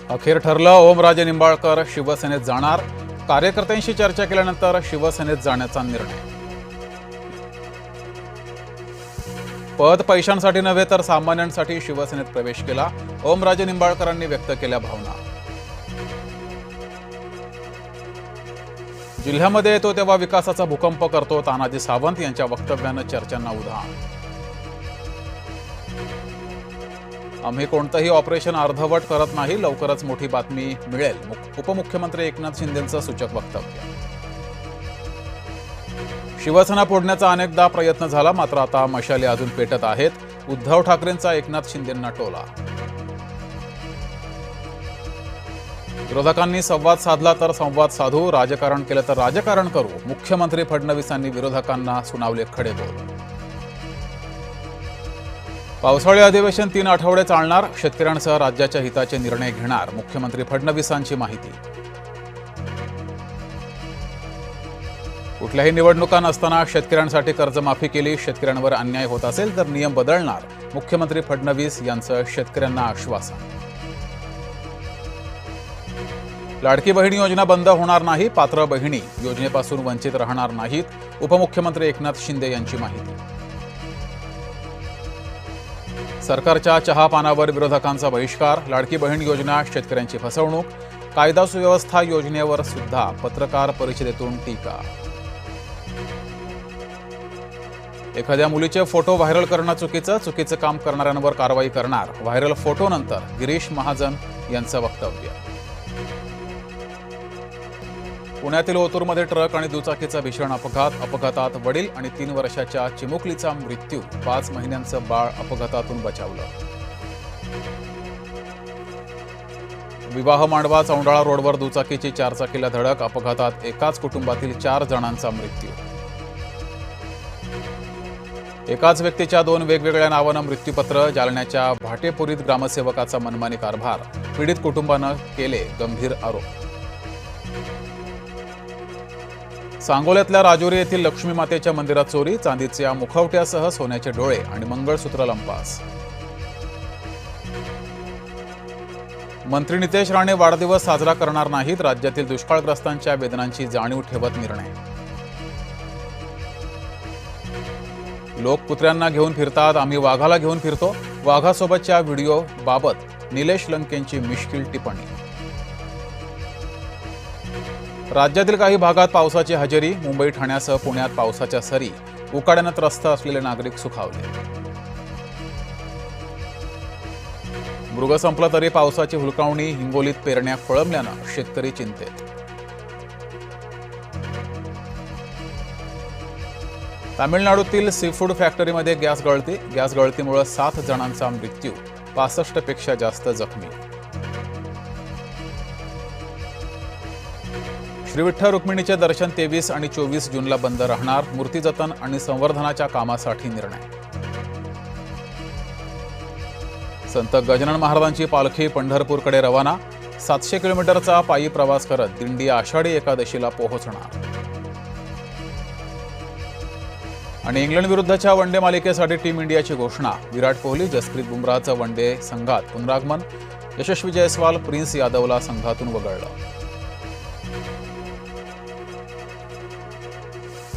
अखेर ठरलं, ओमराजे निंबाळकर शिवसेनेत जाणार. कार्यकर्त्यांशी चर्चा केल्यानंतर शिवसेनेत जाण्याचा निर्णय. पद पैशांसाठी नव्हे तर सामान्यांसाठी शिवसेनेत प्रवेश केला. ओमराजे निंबाळकरांनी व्यक्त केल्या भावना. जिल्ह्यामध्ये येतो तेव्हा विकासाचा भूकंप करतो, तानाजी सावंत यांच्या वक्तव्यानं चर्चांना उधाण. आम्ही कोणतंही ऑपरेशन अर्धवट करत नाही, लवकरच मोठी बातमी मिळेल. उपमुख्यमंत्री एकनाथ शिंदेंचं सूचक वक्तव्य. शिवसेना फोडण्याचा अनेकदा प्रयत्न झाला, मात्र आता मशाली अजून पेटत आहेत. उद्धव ठाकरेंचा एकनाथ शिंदेंना टोला. विरोधकांनी संवाद साधला तर संवाद साधू, राजकारण केलं तर राजकारण करू. मुख्यमंत्री फडणवीसांनी विरोधकांना सुनावले खडेबोल. पावसाळी अधिवेशन 3 आठवडे चालणार. शेतकऱ्यांसह राज्याच्या हिताचे निर्णय घेणार. मुख्यमंत्री फडणवीसांची माहिती. कुठल्याही निवडणुका नसताना शेतकऱ्यांसाठी कर्जमाफी केली. शेतकऱ्यांवर अन्याय होत असेल तर नियम बदलणार. मुख्यमंत्री फडणवीस यांचं शेतकऱ्यांना आश्वासन. लाडकी बहीण योजना बंद होणार नाही. पात्र बहिणी योजनेपासून वंचित राहणार नाहीत. उपमुख्यमंत्री एकनाथ शिंदे यांची माहिती. सरकारच्या चहापानावर विरोधकांचा बहिष्कार. लाडकी बहीण योजना शेतकऱ्यांची फसवणूक. कायदा सुव्यवस्था योजनेवर सुद्धा पत्रकार परिषदेतून टीका. एखाद्या मुलीचे फोटो व्हायरल करणं चुकीचं काम करणाऱ्यांवर कारवाई करणार. व्हायरल फोटोनंतर गिरीश महाजन यांचं वक्तव्य. पुण्यातील ओतूरमध्ये ट्रक आणि दुचाकीचा भीषण अपघात. अपघातात वडील आणि 3 वर्षाच्या चिमुकलीचा मृत्यू. 5 महिन्यांचं बाळ अपघातातून बचावलं. विवाह मांडवा चौंडाळा रोडवर दुचाकीची 4 चाकीला धडक. अपघातात एकाच कुटुंबातील 4 जणांचा मृत्यू. एकाच व्यक्तीच्या 2 वेगवेगळ्या नावानं मृत्यूपत्र. जालन्याच्या भाटेपुरीत ग्रामसेवकाचा मनमानी कारभार. पीडित कुटुंबानं केले गंभीर आरोप. सांगोल्यातल्या राजुरी येथील लक्ष्मी मातेच्या मंदिरात चोरी. चांदीच्या मुखवट्यासह सोन्याचे डोळे आणि मंगळसूत्र लंपास. मंत्री नितेश राणे वाढदिवस साजरा करणार नाहीत. राज्यातील दुष्काळग्रस्तांच्या वेदनांची जाणीव ठेवत निर्णय. लोक कुत्र्यांना घेऊन फिरतात, आम्ही वाघाला घेऊन फिरतो. वाघासोबतच्या व्हिडिओ बाबत निलेश लंकेंची मिश्किल टिप्पणी. राज्यातील काही भागात पावसाची हजेरी. मुंबई ठाण्यासह पुण्यात पावसाच्या सरी. उकाड्यानं त्रस्त असलेले नागरिक सुखावले. मृग संपला तरी पावसाची हुलकावणी. हिंगोलीत पेरण्या खोळंबल्यानं शेतकरी चिंतेत. तामिळनाडूतील सीफूड फॅक्टरीमध्ये गॅस गळती. गॅस गळतीमुळे 7 जणांचा मृत्यू. 65 पेक्षा जास्त जखमी. श्री विठ्ठल रुक्मिणीचे दर्शन 23 आणि 24 जूनला बंद राहणार. मूर्ती जतन आणि संवर्धनाच्या कामासाठी निर्णय. संत गजानन महाराजांची पालखी पंढरपूरकडे रवाना. 700 किलोमीटरचा पायी प्रवास करत दिंडी आषाढी एकादशीला पोहोचणार. आणि इंग्लंड विरुद्धच्या वनडे मालिकेसाठी टीम इंडियाची घोषणा. विराट कोहली, जसप्रीत बुमराहचं वनडे संघात पुनरागमन. यशस्वी जयस्वाल, प्रिन्स यादवला संघातून वगळलं.